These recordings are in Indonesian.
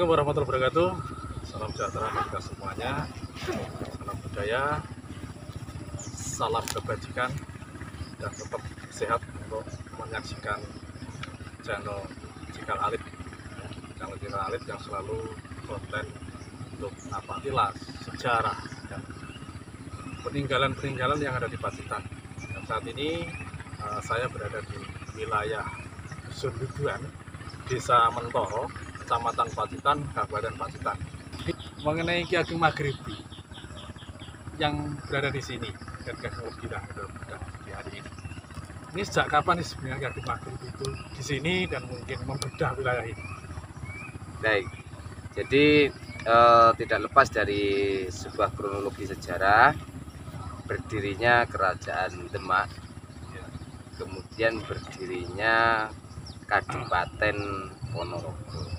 Assalamualaikum warahmatullahi wabarakatuh. Salam sejahtera bagi kita semuanya. Salam budaya, salam kebajikan, dan tetap sehat untuk menyaksikan channel Cikal Alit. Channel Cikal Alit yang selalu konten untuk napaktilas, sejarah, dan peninggalan-peninggalan yang ada di Pacitan. Dan saat ini saya berada di wilayah Dusun Luduan, Desa Mentoro, Kecamatan Pacitan, Kabupaten Pacitan. Mengenai Ki Ageng Maghribi yang berada di sini dan Ki Ageng Lebida di hari ini. Ini sejak kapan nih sebenarnya Ki Ageng Maghribi itu di sini dan mungkin membedah wilayah ini? Baik, jadi tidak lepas dari sebuah kronologi sejarah berdirinya Kerajaan Demak, kemudian berdirinya Kadipaten Ponorogo.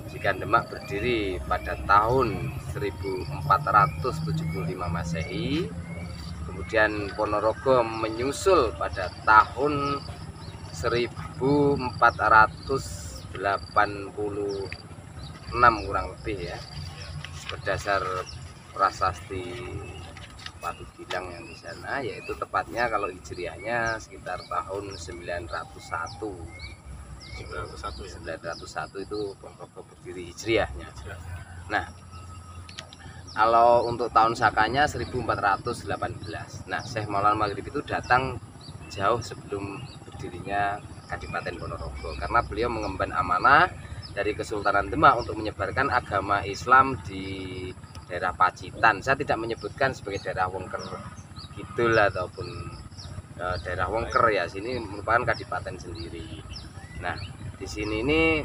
Jika Demak berdiri pada tahun 1475 Masehi, kemudian Ponorogo menyusul pada tahun 1486 kurang lebih ya, berdasar prasasti Watu Gilang yang di sana, yaitu tepatnya kalau hijriahnya sekitar tahun 901. 901 itu Ponorogo berdiri hijriahnya. Nah, kalau untuk tahun sakanya 1418. Nah, Syekh Maulana Maghribi itu datang jauh sebelum berdirinya Kadipaten Ponorogo, karena beliau mengemban amanah dari Kesultanan Demak untuk menyebarkan agama Islam di daerah Pacitan. Saya tidak menyebutkan sebagai daerah Wengker Kidul ataupun daerah Wengker ya, sini merupakan kadipaten sendiri. Nah, di sini ini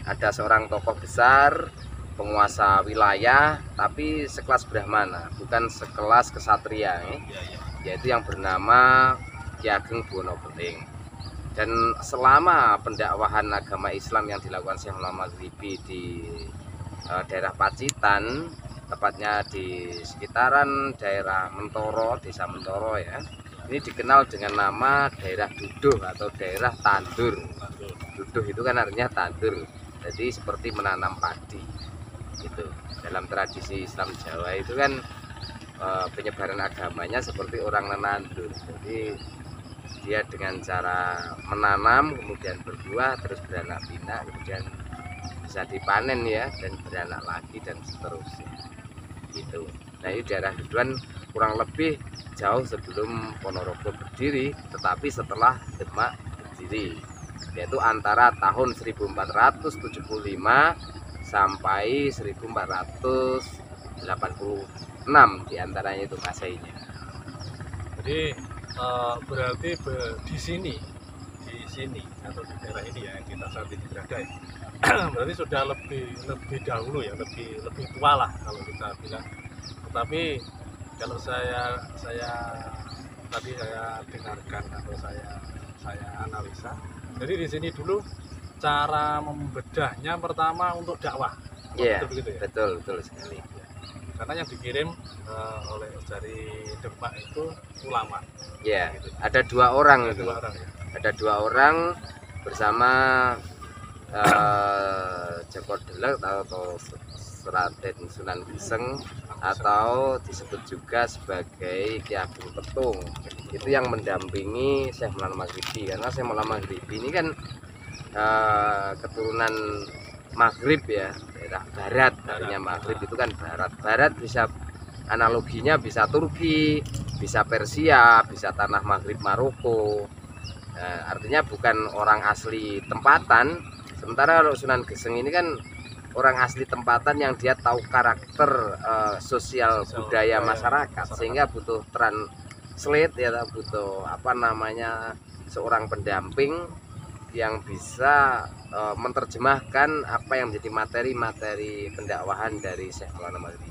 ada seorang tokoh besar, penguasa wilayah, tapi sekelas Brahmana, bukan sekelas kesatria, yaitu yang bernama Ki Ageng Buwono Beling. Dan selama pendakwahan agama Islam yang dilakukan Syekh Maulana Maghribi di daerah Pacitan, tepatnya di sekitaran daerah Mentoro, Desa Mentoro ya, ini dikenal dengan nama daerah Duduh atau daerah Tandur. Duduh itu kan artinya tandur, jadi seperti menanam padi gitu. Dalam tradisi Islam Jawa itu kan penyebaran agamanya seperti orang menandur, jadi dia dengan cara menanam kemudian berbuah terus beranak pinak, kemudian bisa dipanen ya, dan beranak lagi dan seterusnya gitu. Nah, ini daerah Duduan kurang lebih jauh sebelum Ponorogo berdiri, tetapi setelah Demak berdiri, yaitu antara tahun 1475 sampai 1486 diantaranya itu Masehinya. Jadi berarti di sini atau di daerah ini ya yang kita saat ini berada ya, berarti sudah lebih dahulu ya, lebih tua lah kalau kita bilang. Tetapi kalau saya tadi saya dengarkan atau saya analisa, jadi di sini dulu cara membedahnya pertama untuk dakwah. Iya, begitu ya? betul sekali. Karena yang dikirim oleh dari Demak itu ulama. Ya, Gitu. ada dua orang Ada itu. dua orang ya. Ada dua orang bersama Joko Delek atau Raden Sunan Geseng, atau disebut juga sebagai Ki Ageng Petung. Itu yang mendampingi Syekh Maulana Maghribi, karena Syekh Maulana Maghribi ini kan keturunan Maghrib ya, daerah barat. Artinya Maghrib itu kan barat bisa analoginya bisa Turki, bisa Persia, bisa tanah Maghrib Maroko. Nah, artinya bukan orang asli tempatan. Sementara Sunan Geseng ini kan orang asli tempatan yang dia tahu karakter sosial budaya masyarakat, sehingga butuh translate ya, butuh seorang pendamping yang bisa menerjemahkan apa yang menjadi materi pendakwahan dari Syekh Maulana Maghribi.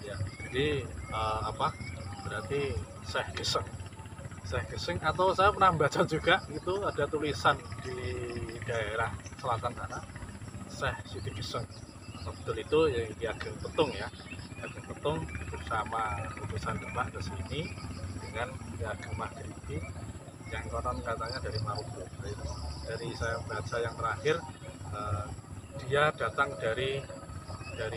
Ya, jadi berarti Syekh Geseng atau saya pernah baca juga itu ada tulisan di daerah selatan sana, Syekh Siti Geseng. Betul itu yang Ki Ageng Petung ya. Ki Ageng Petung bersama utusan Demak ke sini dengan Ki Ageng Maghribi yang konon katanya dari Maroko. Dari saya baca yang terakhir dia datang dari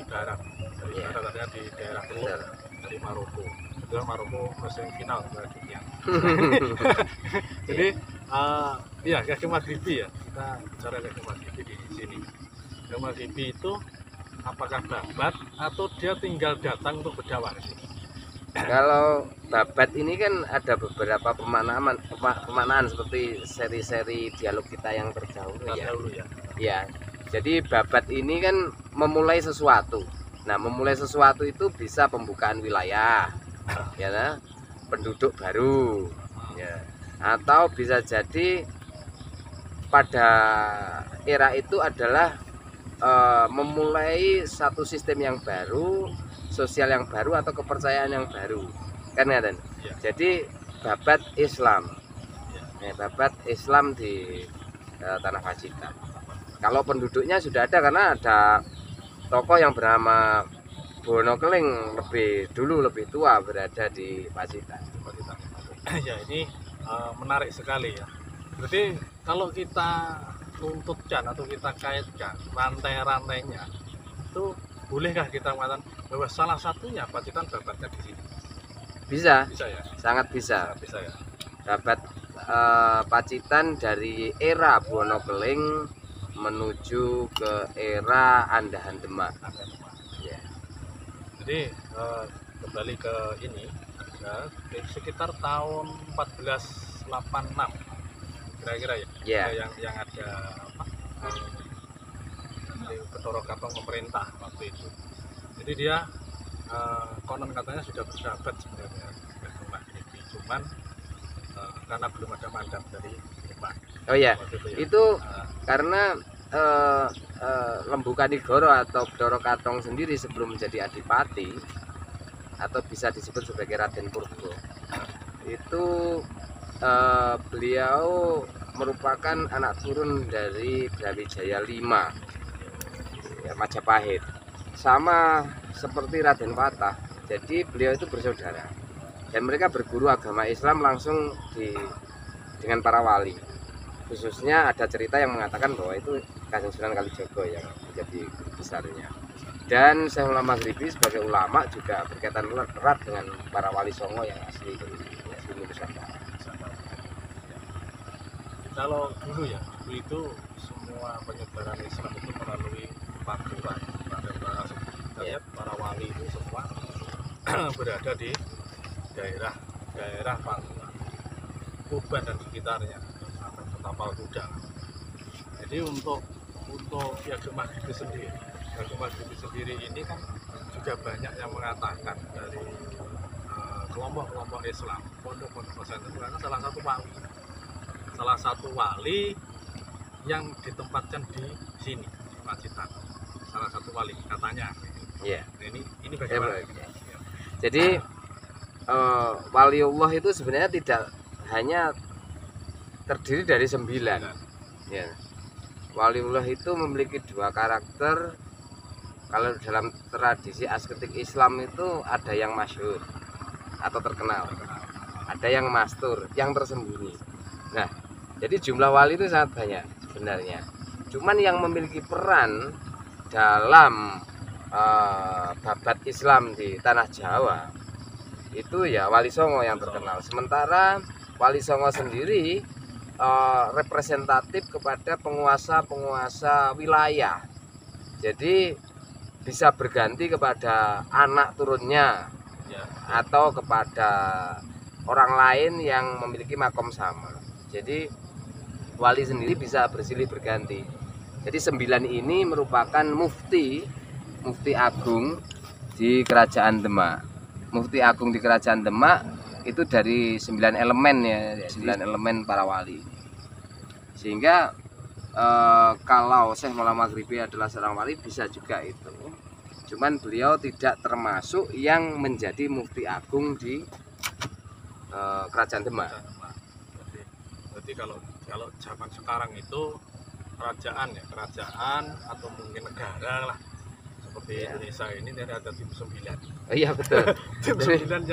barat, Iya. artinya di daerah Teluk, Betul. dari Maroko. Kebetulan Maroko musim final Piala Dunia. Jadi iya, Kakek Maghribi ya, kita bicara Kakek Maghribi di sini. Kakek Maghribi itu apakah babat atau dia tinggal datang untuk berdakwah di sini? Kalau babat ini kan ada beberapa pemaknaan seperti seri-seri dialog kita yang terdahulu ya. Dahulu ya. Ya, jadi babat ini kan memulai sesuatu. Nah, memulai sesuatu itu bisa pembukaan wilayah, ya, nah, penduduk baru, ya, atau bisa jadi pada era itu adalah memulai satu sistem yang baru, sosial yang baru atau kepercayaan yang baru, kan ya, Dan? Ya. Jadi babat Islam, Ya. babat Islam di Tanah Pacitan. Kalau penduduknya sudah ada karena ada tokoh yang bernama Bono Keling lebih tua berada di Pacitan. Ya, ini menarik sekali ya. Berarti kalau kita tuntutkan atau kita kaitkan rantai-rantainya, itu bolehkah kita mengatakan bahwa salah satunya Pacitan babatnya di sini? Bisa, Bisa ya? sangat bisa. Bisa ya. Babat Pacitan dari era Bono Keling menuju ke era Andahan Demak. Ya. Jadi kembali ke ini ya, sekitar tahun 1486 kira-kira ya. Ya. Yang ada Betoro Katong pemerintah waktu itu. Jadi dia konon katanya sudah bersahabat sebenarnya dengan Maghribi, cuman karena belum ada mandat dari Demak. Oh ya, Waktu itu ya. itu karena Lembu Kanigoro atau Betoro Katong sendiri sebelum menjadi adipati atau bisa disebut sebagai Raden Purbo, itu beliau merupakan anak turun dari Brawijaya V, ya, Majapahit, sama seperti Raden Patah. Jadi beliau itu bersaudara dan mereka berguru agama Islam langsung dengan para wali. Khususnya ada cerita yang mengatakan bahwa itu Kanjeng Sunan Kalijogo yang menjadi guru besarnya. Dan Syekh Ulama Maghribi sebagai ulama juga berkaitan erat dengan para wali songo yang asli Nusantara. Kalau dulu ya, dulu itu semua penyebaran Islam itu melalui paturan. Kita lihat para wali itu semua berada di daerah Pantura, Tuban dan sekitarnya, atau Tapal Kuda. Jadi untuk Ki Ageng Maghribi sendiri ini kan juga banyak yang mengatakan dari kelompok-kelompok Islam, pondok-pondok pesantren itu karena salah satu wali yang ditempatkan di sini di Pacitan, salah satu wali katanya. Iya. Nah, ini bagaimana? Jadi waliullah itu sebenarnya tidak hanya terdiri dari 9. Ya. Waliullah itu memiliki 2 karakter. Kalau dalam tradisi asketik Islam itu ada yang masyhur atau terkenal, ada yang mastur, yang tersembunyi. Nah, jadi jumlah wali itu sangat banyak sebenarnya. Cuman yang memiliki peran dalam babat Islam di tanah Jawa itu ya Wali Songo yang terkenal. Sementara Wali Songo sendiri representatif kepada penguasa wilayah. Jadi bisa berganti kepada anak turunnya Ya. atau kepada orang lain yang memiliki makom sama. Jadi wali sendiri bisa bersilih berganti. Jadi 9 ini merupakan mufti agung di Kerajaan Demak. Mufti agung di Kerajaan Demak itu dari 9 elemen ya, 9 elemen para wali. Sehingga kalau Syekh Maulana Maghribi adalah seorang wali bisa juga itu. Cuman beliau tidak termasuk yang menjadi mufti agung di Kerajaan Demak. Berarti kalau zaman sekarang itu kerajaan atau mungkin negara lah seperti Ya. Indonesia ini ada tim 9. Oh, iya betul. Tim 9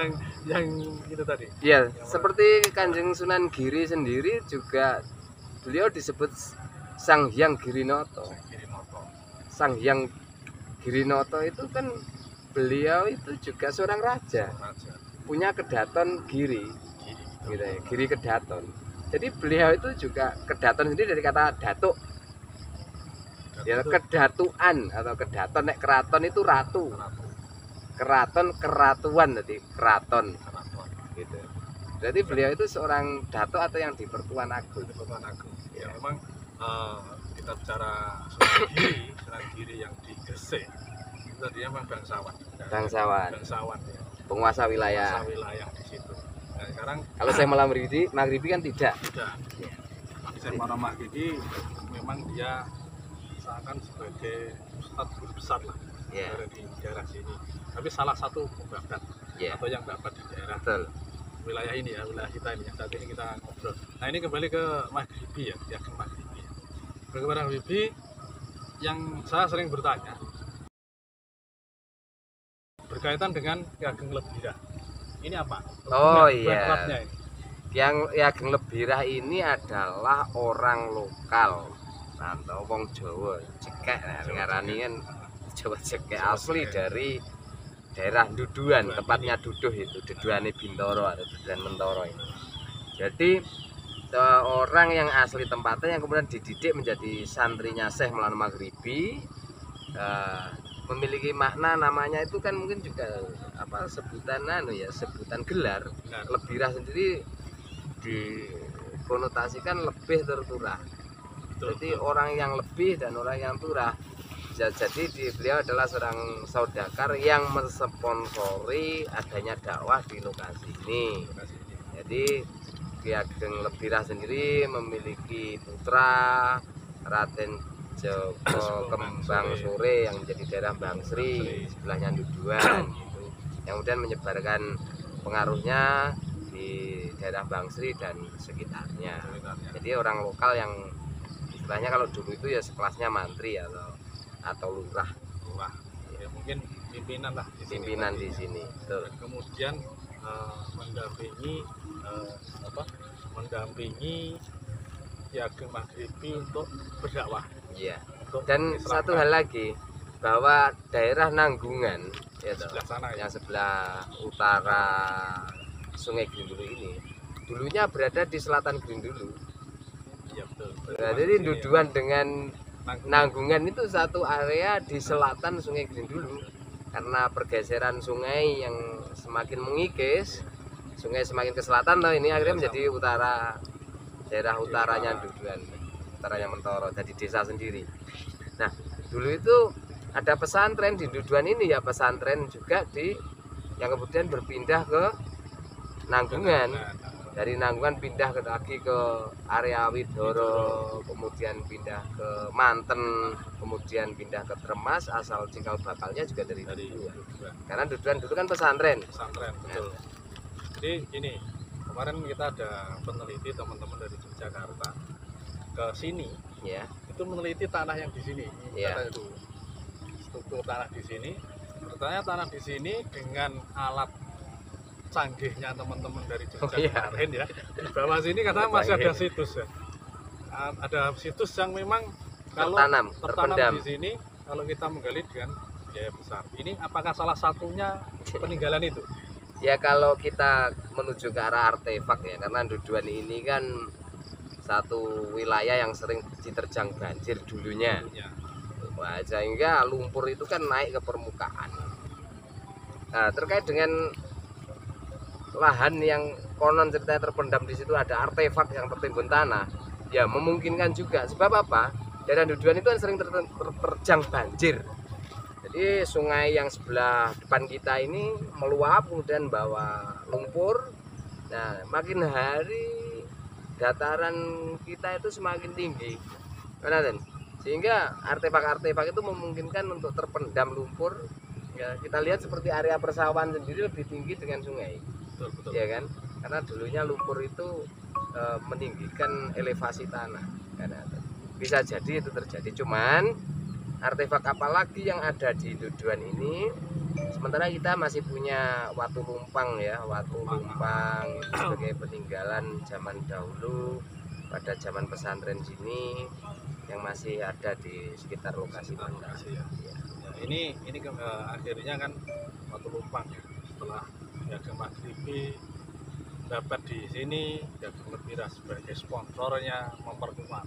yang itu tadi. Iya, seperti Kanjeng Sunan Giri sendiri juga beliau disebut Sang Hyang Girinoto. Girinoto. Sang Hyang Girinoto itu kan beliau itu juga seorang raja, Raja punya kedaton giri, Giri gitu ya, giri kedaton. Jadi beliau itu juga kedaton sendiri dari kata datuk, ya itu kedatuan atau kedaton. Nek keraton itu ratu, ratu keraton keratuan, jadi keraton keraton gitu. Jadi beliau itu seorang datuk atau yang di Pertuan Agung. Pertuan Agung. Ya. Ya memang kita bicara Sunan Giri yang di Gresik itu dia memang bangsawan. Bangsawan, Bangsawan ya. penguasa wilayah. Masa wilayah di situ. Nah, sekarang Kalau saya malam Maghribi kan tidak. tidak. Saya para Maghribi memang dia seakan sebagai ustadz guru besar lah Ya, ada di daerah sini. Tapi salah satu pembakat ya, atau yang dapat di daerah betul. wilayah ini ya, wilayah kita ini yang saat ini kita ngobrol. Nah ini kembali ke Maghribi ya, Ki Ageng Maghribi. Kepada Maghribi yang saya sering bertanya berkaitan dengan Ki Ageng Lebira. Ini apa? Oh, Hubungan iya. backgroundnya ini. Yang Ki Ageng Lebira ini adalah orang lokal atau wong Jawa cekek, nah, ngarani kan Jawa cekek Jawa asli cekek. dari daerah Duduhan, Duduhan tepatnya ini. Duduh itu, Duduhane Bintoro atau Duduhan Mentoro ini. Jadi orang yang asli tempatnya yang kemudian dididik menjadi santrinya Syekh Maulana Maghribi, memiliki makna, namanya itu kan mungkin juga apa sebutan sebutan gelar. Benar. Lebirah sendiri dikonotasikan lebih terturah. Betul, Jadi betul. orang yang lebih dan orang yang turah. Jadi beliau adalah seorang saudagar yang mensponsori adanya dakwah di lokasi ini. Terima kasih. Jadi Ki Ageng Lebirah sendiri memiliki putra Raden Joko Kembang Sore yang menjadi daerah Bangsri, sebelahnya Duduhan gitu. Yang kemudian menyebarkan pengaruhnya di daerah Bangsri dan sekitarnya. Sebenarnya. Jadi orang lokal yang istilahnya kalau dulu itu ya sekelasnya mantri atau lurah, Wah, ya mungkin pimpinan lah di sini. pimpinan di sini. Betul. Dan kemudian mendampingi Ki Ageng Maghribi untuk berdakwah. Iya. Untuk Dan mengislamkan satu hal lagi, bahwa daerah Nanggungan ya toh, sebelah sana ya. yang sebelah utara Sungai Grindulu ini dulunya berada di selatan Grindulu. Iya betul. Nah, jadi Di sini Duduhan dengan ya. Nanggungan itu satu area di selatan Sungai Grindulu. Karena pergeseran sungai yang semakin mengikis, sungai semakin ke selatan loh, ini akhirnya menjadi utara, daerah utaranya Duduhan, utaranya Mentoro, jadi desa sendiri. Nah, dulu itu ada pesantren di Duduhan ini ya, pesantren juga yang kemudian berpindah ke Nanggungan. Dari Nanggungan pindah lagi ke area Widoro, kemudian pindah ke Manten, kemudian pindah ke Tremas, asal cikal bakalnya juga dari Duduhan. Karena Duduhan dulu kan pesantren. Pesantren betul. Jadi ini kemarin kita ada peneliti teman-teman dari Yogyakarta ke sini, Ya, itu meneliti tanah yang di sini. Iya. Kata itu struktur tanah di sini. Ternyata tanah di sini dengan alat canggihnya teman-teman dari Jogja iya. kemarin ya, di bawah sini katanya masih ada situs ya. Ada situs yang memang kalau Tertanam, tertanam terpendam. di sini, kalau kita menggali dengan biaya besar. Ini apakah salah satunya peninggalan itu? Ya kalau kita menuju ke arah artefak ya, karena Duduhan ini kan satu wilayah yang sering diterjang banjir dulunya. Dulunya. Wah, sehingga lumpur itu kan naik ke permukaan. Nah, terkait dengan lahan yang konon ceritanya terpendam di situ ada artefak yang tertimbun tanah, ya memungkinkan juga. Sebab apa? Daerah Duduhan itu kan sering terjang banjir. Jadi sungai yang sebelah depan kita ini meluap kemudian bawa lumpur. Nah, makin hari dataran kita itu semakin tinggi, sehingga artefak-artefak itu memungkinkan untuk terpendam lumpur. Ya, kita lihat seperti area persawahan sendiri lebih tinggi dengan sungai. Betul, betul. Ya kan, karena dulunya lumpur itu meninggikan elevasi tanah. Karena bisa jadi itu terjadi, cuman artefak apa lagi yang ada di Duduhan ini, sementara kita masih punya watu lumpang ya, watu lumpang itu sebagai peninggalan zaman dahulu pada zaman pesantren sini, yang masih ada di sekitar lokasi Sekitar Mandar. lokasi ya. Ya. Ya, ini akhirnya kan Watu Lumpang ya, setelah Piagam Maghribi dapat di sini, Piagam Lebira sebagai sponsornya memperkuat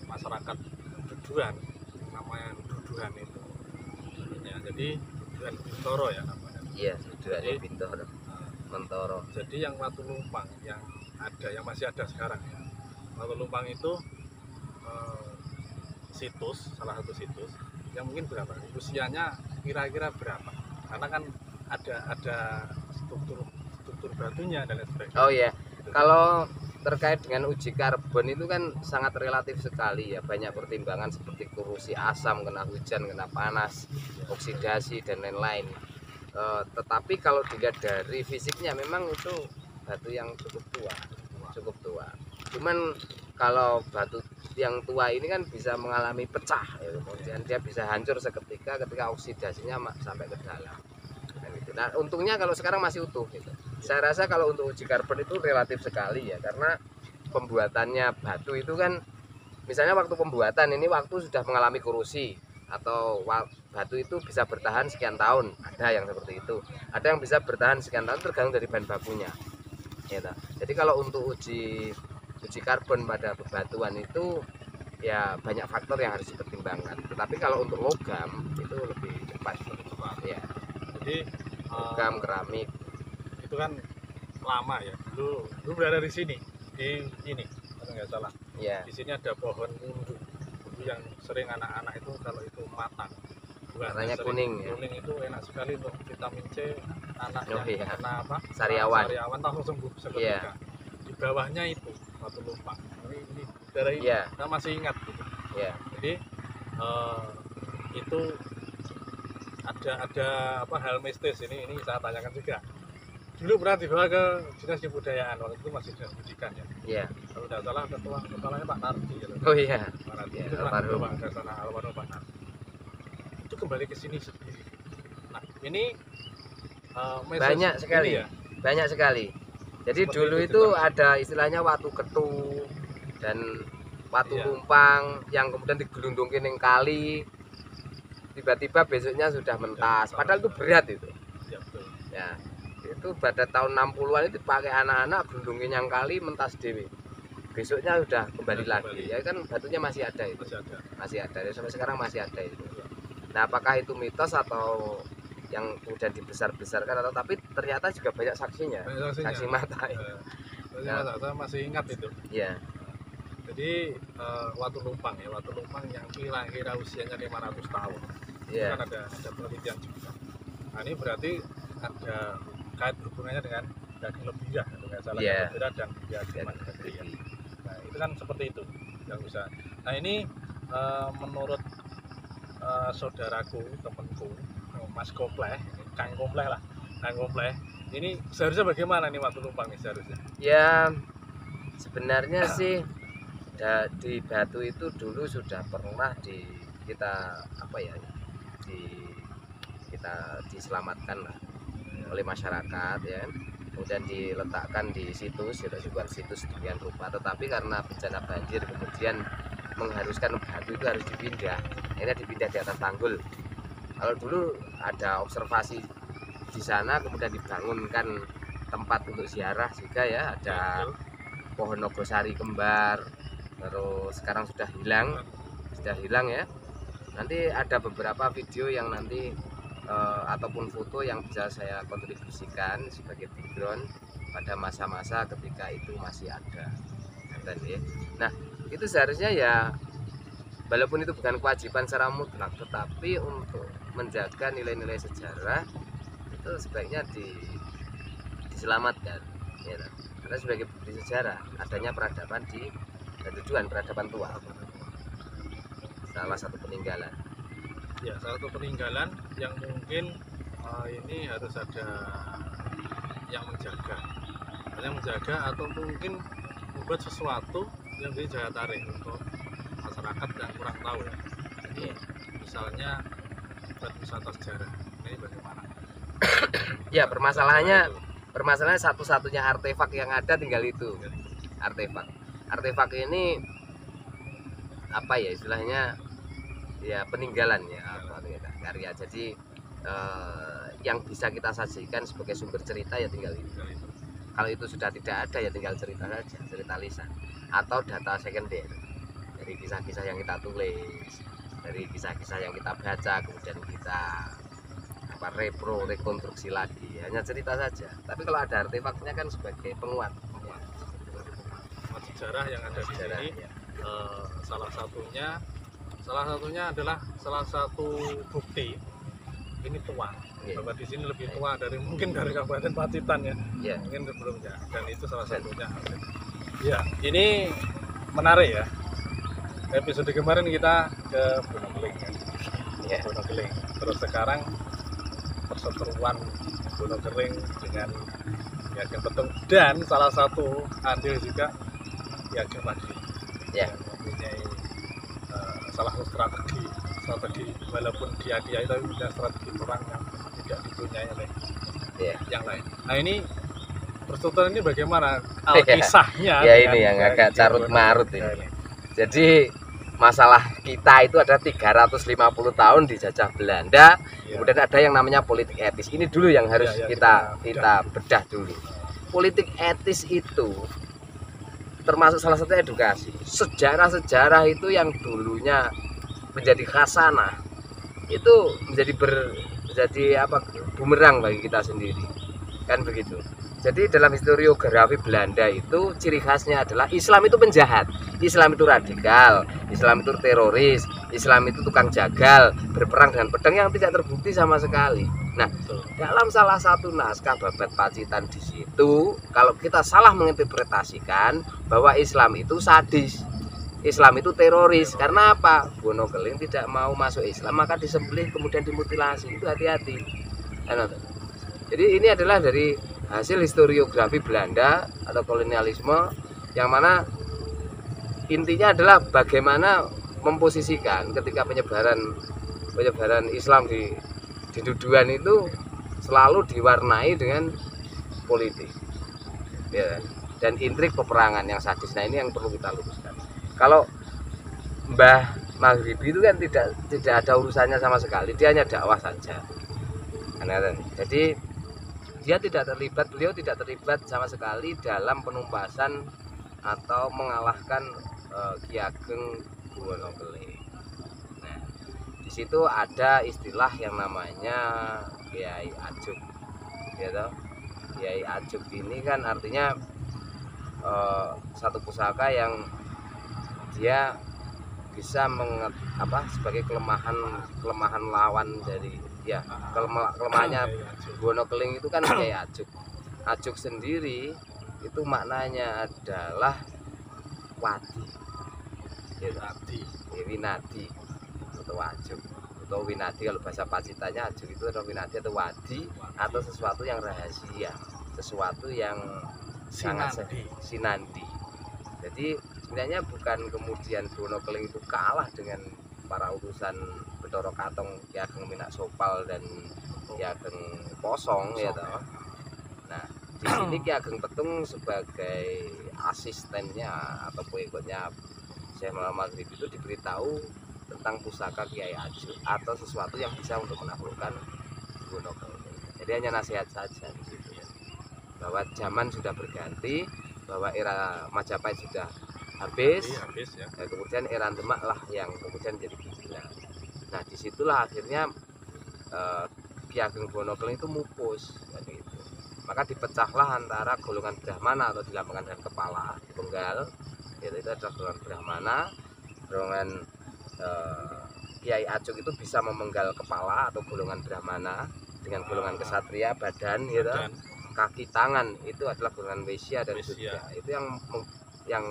masyarakat Duduhan, namanya Duduhan itu ya, jadi Duduhan Bintoro ya namanya. Iya, sudah ada Jadi, Bintoro, Nah, Mentoro. jadi yang Watu Lumpang yang ada, yang masih ada sekarang ya, Watu Lumpang itu situs, salah satu situs yang mungkin berapa usianya, kira-kira berapa, karena kan ada struktur batunya dan lain sebagainya. Oh iya, kalau terkait dengan uji karbon itu kan sangat relatif sekali ya, banyak pertimbangan seperti korosi asam, kena hujan, kena panas, oksidasi dan lain-lain. Tetapi kalau dilihat dari fisiknya memang itu batu yang cukup tua. Cuman kalau batu yang tua ini kan bisa mengalami pecah ya, kemudian dia bisa hancur seketika ketika oksidasinya sampai ke dalam. Nah, untungnya kalau sekarang masih utuh gitu. Saya rasa kalau untuk uji karbon itu relatif sekali ya, karena pembuatannya batu itu kan, misalnya waktu pembuatan ini waktu sudah mengalami korosi, atau batu itu bisa bertahan sekian tahun, ada yang seperti itu, ada yang bisa bertahan sekian tahun tergantung dari bahan bakunya gitu. Jadi kalau untuk uji karbon pada bebatuan itu ya banyak faktor yang harus dipertimbangkan, tetapi kalau untuk logam itu lebih cepat ya. Jadi Logam, keramik itu kan lama ya, dulu berada di sini, di ini kalau nggak salah ya. di sini ada pohon mundu yang sering anak-anak itu kalau itu matang Warnanya sering kuning ya. kuning itu enak sekali untuk vitamin C, anak Oh, yang iya. kena apa Sariawan. langsung sembuh seketika. Iya. Di bawahnya itu Watu Lumpang, ini daerah ini Iya. saya masih ingat gitu. Ya, Jadi itu ada apa hal mistis ini saya tanyakan juga. Dulu pernah dibawa ke dinas kebudayaan, waktu itu masih dinas pendidikan ya. ya. Kalau tidak salah kepalanya Pak Nardi gitu. Oh iya. Pak Nardi Ya, itu pernah almarhum. dibawa ke sana, almarhum Pak Nardi. Itu kembali ke sini sendiri. Nah ini message Banyak sekali. ini ya. Banyak sekali. Jadi Seperti dulu itu itu juga. ada istilahnya watu ketu dan watu Iya. lumpang yang kemudian digelundungin yang kali. Tiba-tiba besoknya sudah mentas. Padahal itu berat itu. Ya betul. Ya. Itu pada tahun 60-an itu pakai anak-anak gelundungin yang kali mentas dewi. Besoknya sudah kembali Sudah lagi. kembali. Ya kan batunya masih ada itu. Masih ada. Masih ada. Ya, sampai sekarang masih ada itu. Nah, apakah itu mitos atau yang kemudian dibesar-besarkan, atau tapi ternyata juga banyak saksinya, Banyak saksinya. saksi mata. Saya masih ingat itu. Ya, Jadi Watu Lumpang ya, Watu Lumpang yang kira-kira usianya 500 tahun. Itu ya, kan ada penelitian juga. Nah ini berarti ada kait hubungannya dengan daging lebira, kalau nggak salah Iya. lebira dan Piagam Maghribi ya. Nah itu kan seperti itu yang bisa. Nah ini menurut saudaraku, temanku, Mas Kompleh, Kang Kompleh lah, Kang Kompleh. Ini seharusnya bagaimana nih Watu Lumpang nih seharusnya? ya. Sebenarnya sih di batu itu dulu sudah pernah kita apa ya, kita diselamatkan lah oleh masyarakat ya. Kemudian diletakkan di situs, kita dibuat situs demikian rupa. Tetapi karena bencana banjir kemudian mengharuskan batu itu harus dipindah. Akhirnya dipindah di atas tanggul. Kalau dulu ada observasi di sana, kemudian dibangunkan tempat untuk ziarah juga ya, ada pohon nogosari kembar, terus sekarang sudah hilang ya. Nanti ada beberapa video yang nanti ataupun foto yang bisa saya kontribusikan sebagai background pada masa-masa ketika itu masih ada. Nah, itu seharusnya ya, walaupun itu bukan kewajiban secara mutlak, tetapi untuk menjaga nilai-nilai sejarah itu sebaiknya diselamatkan ya, karena sebagai bukti sejarah adanya peradaban di Duduhan, peradaban tua, salah satu peninggalan. Ya, salah satu peninggalan yang mungkin ini harus ada yang menjaga atau mungkin membuat sesuatu yang menjadi daya tarik untuk masyarakat yang kurang tahu ya. Jadi misalnya buat wisata sejarah ini bagaimana? Ya, permasalahannya satu-satunya artefak yang ada tinggal itu, artefak ini apa ya istilahnya ya peninggalan ya apa karya. Jadi yang bisa kita sajikan sebagai sumber cerita ya tinggal itu. Kalau itu sudah tidak ada ya tinggal cerita saja, cerita lisan atau data sekunder dari kisah-kisah yang kita tulis, dari kisah-kisah yang kita baca, kemudian kita rekonstruksi lagi, hanya cerita saja. Tapi kalau ada artefaknya kan sebagai penguat ya. Sejarah yang ada di Sejarah, sini ya. salah satunya adalah salah satu bukti ini tua, Iya. bahwa di sini lebih tua dari mungkin dari Kabupaten Pacitan ya, Ya. mungkin sebelumnya, dan itu salah satunya. Ya, ini menarik ya. Episode kemarin kita ke Bonokeling ya. Ya. Bonokeling. Terus sekarang perseteruan Bonokeling dengan Ki Ageng Petung, dan salah satu andil juga Ki Ageng Madi Ya. yang mempunyai salah satu strategi walaupun dia itu punya strategi perang yang tidak dipunyai oleh Ya. yang lain. Nah ini perseteruan ini bagaimana alkisahnya? Ya ini yang agak carut marut ini. Jadi masalah kita itu ada 350 tahun dijajah Belanda, Ya. kemudian ada yang namanya politik etis. Ini dulu yang harus Ya, kita bedah dulu. Politik etis itu termasuk salah satu edukasi. Sejarah-sejarah itu yang dulunya menjadi khasanah itu menjadi bumerang bagi kita sendiri. Kan begitu. Jadi dalam historiografi Belanda itu ciri khasnya adalah Islam itu penjahat, Islam itu radikal, Islam itu teroris, Islam itu tukang jagal, berperang dengan pedang yang tidak terbukti sama sekali. Nah, Betul. dalam salah satu naskah Babad Pacitan di situ, kalau kita salah menginterpretasikan bahwa Islam itu sadis, Islam itu teroris, karena apa? Bonokeling tidak mau masuk Islam maka disembelih kemudian dimutilasi. Itu hati-hati. Jadi ini adalah dari hasil historiografi Belanda atau kolonialisme, yang mana intinya adalah bagaimana memposisikan ketika penyebaran Islam di duduan itu selalu diwarnai dengan politik ya, dan intrik peperangan yang sadis. Nah ini yang perlu kita luruskan. Kalau Mbah Maghribi itu kan tidak ada urusannya sama sekali, dia hanya dakwah saja. Jadi beliau tidak terlibat sama sekali dalam penumpasan atau mengalahkan Ki Ageng Bonokeling. Nah, di situ ada istilah yang namanya Kiai Ajuk. Gitu. Kiai Ajuk ini kan artinya satu pusaka yang dia bisa sebagai kelemahan lawan dari kelemahannya Bonokeling itu kan Kiai Ajuk. Ajuk sendiri itu maknanya adalah wadi, winadi atau ajuk atau winadi. Kalau bahasa Pacitannya ajuk itu adalah winadi atau wadi atau sesuatu yang rahasia, sesuatu yang sangat sinandi. Jadi sebenarnya bukan kemudian Bonokeling itu kalah dengan para utusan Bathara Katong, Ki Ageng Minak Sopal dan Ki Ageng Posong ya toh. Nah, di sini Ki Ageng Petung sebagai asistennya atau pengikutnya Syekh Muhammad Maghribi itu diberitahu tentang pusaka Kiai Ajuk atau sesuatu yang bisa untuk menaklukkan Bonokeling. Jadi hanya nasihat saja di situ ya. Bahwa zaman sudah berganti, bahwa era Majapahit sudah habis ya. Dan kemudian era Demak lah yang kemudian jadi kiblat. Nah disitulah akhirnya Ki Ageng Bonokeling itu mupus gitu. Maka dipecahlah antara golongan Brahmana atau dilambangkan dengan kepala dipenggal, yaitu itu adalah golongan Brahmana. Golongan Kiai Ajuk itu bisa memenggal kepala atau golongan Brahmana, dengan golongan kesatria badan gitu. Kaki tangan itu adalah golongan Waisya dan Sudra. Itu yang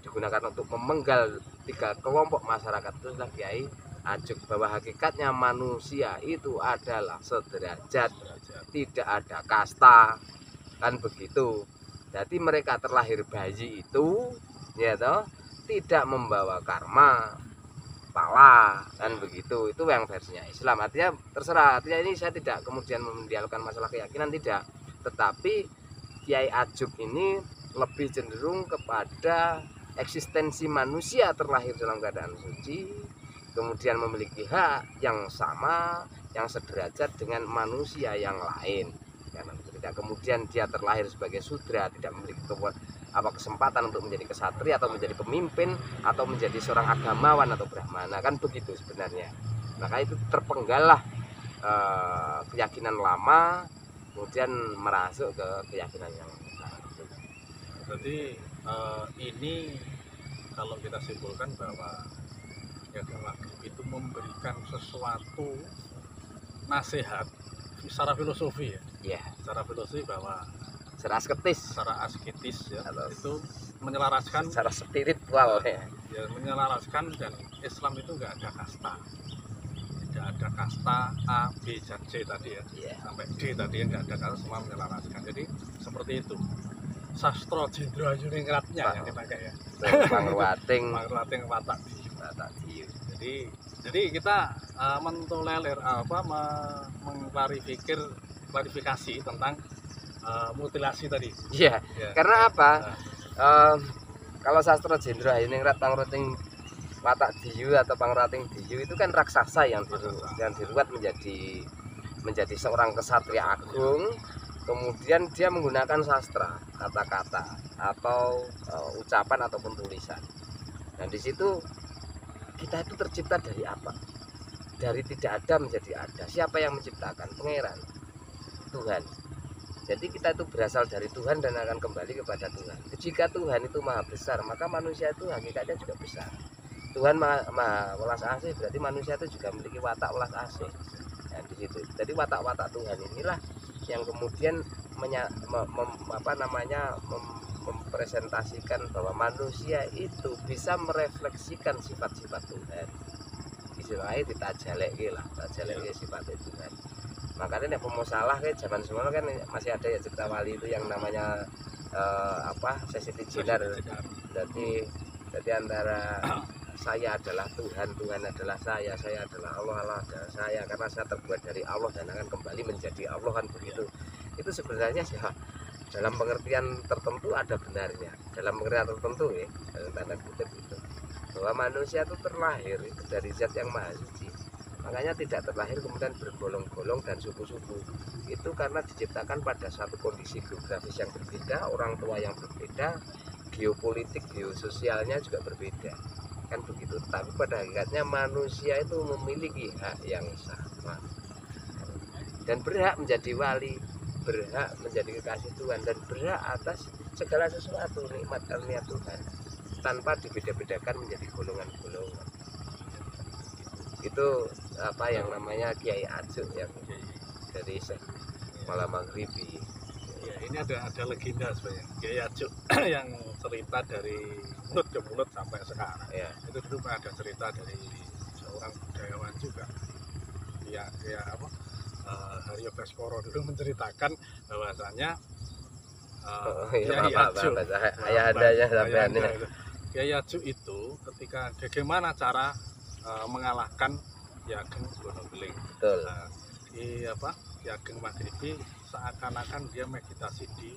digunakan untuk memenggal tiga kelompok masyarakat itu adalah Kiai Ajuk. Bahwa hakikatnya manusia itu adalah sederajat, tidak ada kasta, kan begitu. Jadi mereka terlahir bayi itu ya toh tidak membawa karma pala, kan begitu. Itu yang versinya Islam. Artinya terserah, artinya ini saya tidak kemudian mendialogkan masalah keyakinan, tidak, tetapi Kiai Ajuk ini lebih cenderung kepada eksistensi manusia terlahir dalam keadaan suci, kemudian memiliki hak yang sama, yang sederajat dengan manusia yang lain. Karena ketika kemudian dia terlahir sebagai sudra, tidak memiliki kesempatan untuk menjadi kesatria atau menjadi pemimpin atau menjadi seorang agamawan atau brahmana, kan begitu sebenarnya. Maka itu terpenggallah keyakinan lama, kemudian merasuk ke keyakinan yang baru. Berarti ini kalau kita simpulkan bahwa Ki Maghrib itu memberikan sesuatu nasihat secara filosofi ya. Ya, Secara filosofi bahwa secara asketis, secara asketis ya, Atau itu menyelaraskan secara spiritual ya. ya, menyelaraskan, dan Islam itu nggak ada kasta. Tidak ada kasta A, B, dan C tadi ya. Iya. Sampai D tadi yang nggak ada kasta, semua menyelaraskan. Jadi seperti itu. Sastra Jendra Yuningratnya yang dipakai ya. Pangruating Pangruating Watak Diyu. Diyu. Jadi kita mentolerir mengklarifikasi tentang mutilasi tadi. Iya, Ya. karena apa? Nah, Kalau sastra Jendra Yuningrat Pangruating Watak Diyu atau Pangruating Diyu itu kan raksasa yang diruat menjadi seorang kesatria agung. Kemudian dia menggunakan sastra, kata-kata atau ucapan ataupun tulisan. Dan di situ kita itu tercipta dari apa? Dari tidak ada menjadi ada. Siapa yang menciptakan? Pangeran, Tuhan. Jadi kita itu berasal dari Tuhan dan akan kembali kepada Tuhan. Jika Tuhan itu maha besar, maka manusia itu hakikatnya juga besar. Tuhan maha welas asih, berarti manusia itu juga memiliki watak welas asih. Nah, di situ. Jadi watak-watak Tuhan inilah yang kemudian mempresentasikan bahwa manusia itu bisa merefleksikan sifat-sifat Tuhan. Istilahnya ditajaleke lah, tajaleke sifat Tuhan. Makanya nek pemusalah kayak zaman semono kan masih ada ya cerita wali itu yang namanya Sesiti Jenar. Jadi antara saya adalah Tuhan, Tuhan adalah saya adalah Allah, Allah adalah saya, karena saya terbuat dari Allah dan akan kembali menjadi Allah, kan begitu. Itu sebenarnya sih dalam pengertian tertentu ada benarnya, dalam pengertian tertentu ya, dalam tanda kutip itu, bahwa manusia itu terlahir itu dari zat yang maha suci. Makanya tidak terlahir kemudian bergolong-golong dan suku-suku. Itu karena diciptakan pada satu kondisi geografis yang berbeda, orang tua yang berbeda, geopolitik, geososialnya juga berbeda, kan begitu. Tapi pada hakikatnya manusia itu memiliki hak yang sama dan berhak menjadi wali, berhak menjadi kekasih Tuhan, dan berhak atas segala sesuatu nikmat karunia Tuhan tanpa dibeda-bedakan menjadi golongan-golongan. Itu apa yang namanya Kiai Ajuk yang dari Malam Maghribi. Ya, ini ada legenda sebenarnya Kiai Ajuk yang cerita dari mulut ke mulut sampai sekarang. Ya. Itu dulu ada cerita dari seorang budayawan juga. Ya Haryo Baskoro dulu menceritakan bahwasanya Kiai Ajuk, ayah-andanya sampean. Kiai Ajuk itu ketika bagaimana cara mengalahkan Ki Ageng Gonoggeling. Betul. Ki Ageng Maghribi seakan-akan dia meditasi di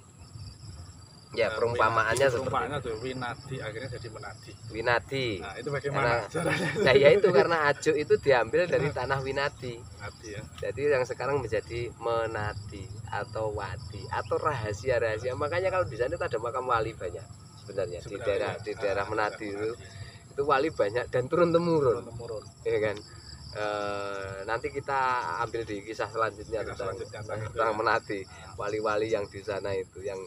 perumpamaannya seperti itu. Winadi, akhirnya jadi menadi. Winadi. Nah, itu bagaimana caranya? Nah, ya itu karena Ajuk itu diambil dari tanah Winadi. Menadi ya. Jadi yang sekarang menjadi menadi atau wadi atau rahasia-rahasia. Makanya kalau di sana itu ada makam wali banyak sebenarnya di daerah Menadi itu wali banyak dan turun temurun. Ya kan? Nanti kita ambil di kisah selanjutnya tentang Menadi, wali-wali yang di sana itu yang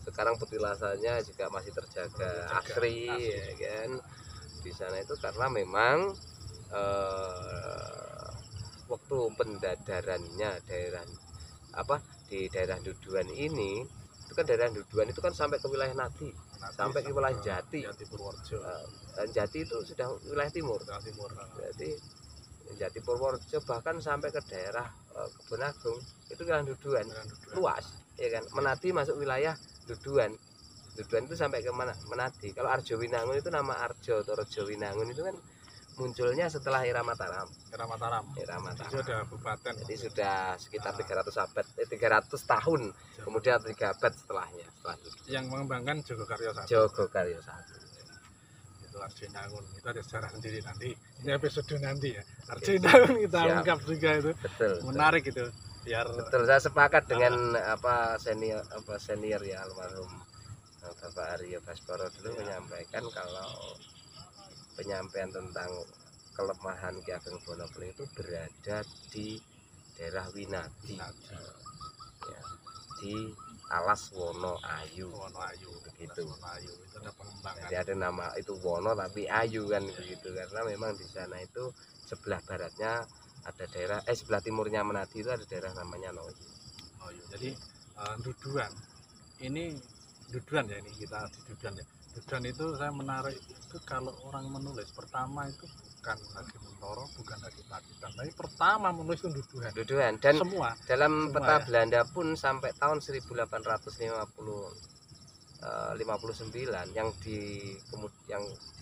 sekarang petilasannya juga masih terjaga asri, ya kan, di sana itu karena memang waktu pendadarannya di daerah Duduan ini, itu kan daerah Duduan itu kan sampai ke wilayah Nadi, sampai ke wilayah Jati. Purworejo. Dan Jati itu sudah wilayah timur. Berarti Jati Purworejo bahkan sampai ke daerah Kebon Agung itu wilayah Duduan, luas, ya kan. Menadi masuk wilayah Duduan. Duduan itu sampai ke mana? Menadi. Kalau Arjo Winangun itu nama Arjo atau Rejo Winangun itu kan munculnya setelah era Mataram. Era Mataram. Itu ada kabupaten. Jadi sudah sekitar 300 tahun. Kemudian 3 abad setelahnya. Yang mengembangkan Jogokaryo I. Jogokaryo I. itu Arjunangun. Itu ada sejarah sendiri nanti. Ini episode nanti ya. Arjunangun kita Siap. ungkap juga itu. Betul. Menarik itu. Biar Betul, saya sepakat dengan senior ya almarhum Bapak Aryo Baskoro dulu menyampaikan kalau penyampaian tentang kelemahan Ki Ageng Bonokeling itu berada di daerah Winadi, ya, di Alas Wono Ayu. Wono Ayu Begitu. Wono Ayu itu ada pengembangan. Jadi ada nama itu Wono tapi Ayu kan begitu, karena memang di sana itu sebelah baratnya ada daerah sebelah timurnya Menadi itu ada daerah namanya Noyu. Oh iya. Jadi Duduan ini Duduan ya, ini kita di Duduan ya. Duduan itu saya menarik itu kalau orang menulis pertama itu bukan lagi Mentoro, bukan lagi Pacitan, tapi pertama menulis itu Duduan. Duduan dan Semua dalam Semua peta ya. Belanda pun sampai tahun 1859 yang di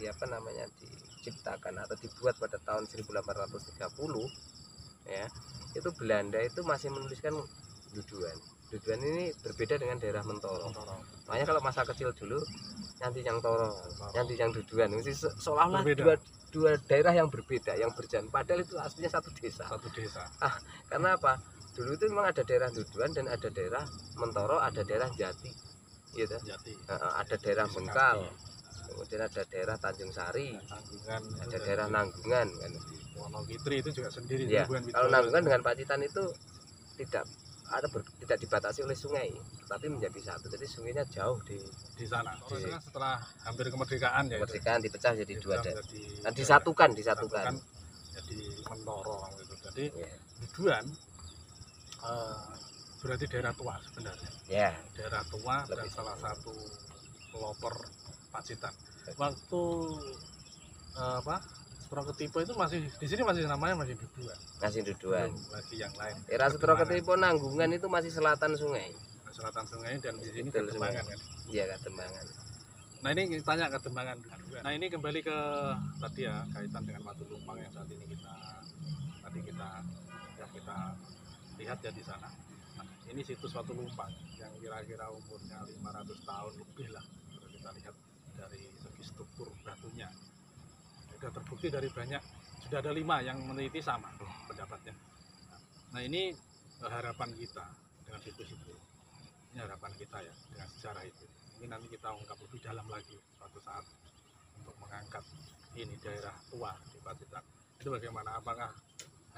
apa namanya diciptakan atau dibuat pada tahun 1830 ya, itu Belanda itu masih menuliskan Duduan. Duduan ini berbeda dengan daerah Mentoro. Makanya kalau masa kecil dulu Nyanti yang Toro, Nyanti yang Duduan, seolah-olah Berbeda. dua daerah yang berbeda, yang berjalan, padahal itu aslinya satu desa. Satu desa. Karena apa? Dulu itu memang ada daerah Duduan dan ada daerah Mentoro, ada daerah Jati, gitu. Jati. Ada daerah Bengkal, kemudian ada daerah Tanjung Sari, Nanggungan, ada daerah Nanggungan, kan. Wonogitri itu juga sendiri. Ya, bukan kalau Widoro. Nanggungan dengan Pacitan itu tidak dibatasi oleh sungai, tapi menjadi satu. Jadi sungainya jauh di sana. Setelah hampir kemerdekaan ya. kemerdekaan dipecah jadi dua daerah. Jadi Dan disatukan. Jadi Mentoro gitu. Jadi Ya. Duduan berarti daerah tua sebenarnya. Ya. Daerah tua dan Lebih. salah satu pelopor Pacitan. Waktu Suraketipo itu masih di sini masih namanya masih Duduan. Masih Duduan. Belum lagi yang lain. Era Suraketipo Nanggungan itu masih selatan sungai. Selatan sungai dan di sini Betul, Katembangan kan. Iya, Katembangan. Nah ini tanya Katembangan. Nah ini kembali ke tadi ya, kaitan dengan Watu Lumpang yang saat ini kita lihat ya di sana. Nah, ini situs Watu Lumpang yang kira-kira umurnya 500 tahun lebih lah kalau kita lihat dari segi struktur batunya. Sudah terbukti dari sudah ada 5 yang meneliti sama pendapatnya. Nah ini harapan kita dengan situs itu. Ini harapan kita ya dengan sejarah itu. Ini nanti kita ungkap lebih dalam lagi suatu saat untuk mengangkat ini daerah tua di Pacitan. Itu bagaimana, apakah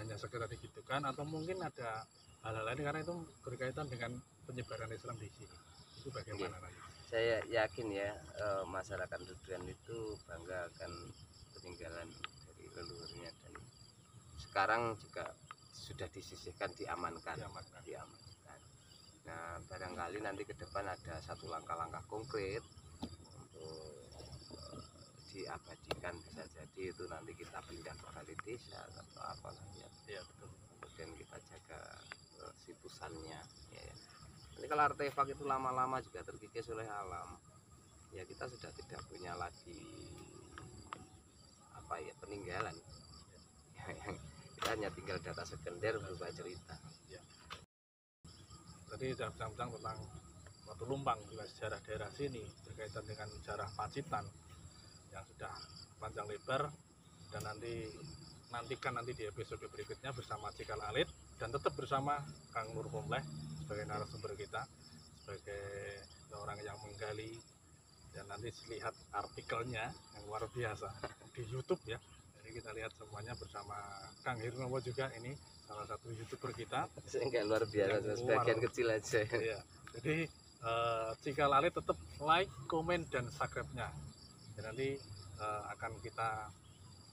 hanya sekedar digitukan atau mungkin ada hal-hal lain karena itu berkaitan dengan penyebaran Islam di sini. Itu bagaimana lagi? Saya yakin ya masyarakat Duduan itu bangga akan peninggalan dari leluhurnya, dan sekarang juga sudah disisihkan, diamankan. Nah, barangkali nanti ke depan ada satu langkah-langkah konkret untuk diabadikan, bisa jadi itu nanti kita pindah ke balai desa atau apa namanya. Ya, betul. Kemudian kita jaga sipusannya. Ya. Jadi kalau artefak itu lama-lama juga terkikis oleh alam, ya kita sudah tidak punya lagi peninggalan. Kita hanya tinggal data sekunder berupa cerita. Tadi sudah bincang tentang Watu Lumpang, juga sejarah daerah sini berkaitan dengan sejarah Pacitan yang sudah panjang lebar, dan nantikan di episode berikutnya bersama Cikal Alit, dan tetap bersama Kang Nur Kompleh sebagai narasumber kita, sebagai orang yang menggali, dan nanti lihat artikelnya yang luar biasa di YouTube ya. Jadi kita lihat semuanya bersama Kang Hirnowo juga, ini salah satu YouTuber kita. Enggak luar biasa, sebagian kecil aja. Iya. Jadi Cikal Alit tetap like, komen, dan subscribe-nya. Dan nanti akan kita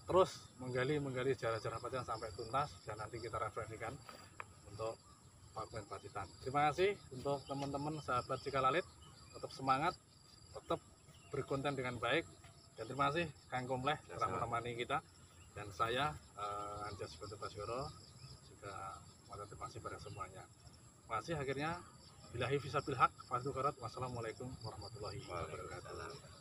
terus menggali sejarah-sejarah Pacitan sampai tuntas, dan nanti kita refleksikan untuk Pakuan Pacitan. Terima kasih untuk teman-teman sahabat Cikal Alit, tetap semangat, tetap berkonten dengan baik, dan terima kasih Kang Kompleh telah menemani kita, dan saya Anjas Baskoro juga terima kasih pada semuanya. Terima kasih. Akhirnya billahi fisabilil haq, wassalamualaikum warahmatullahi wabarakatuh.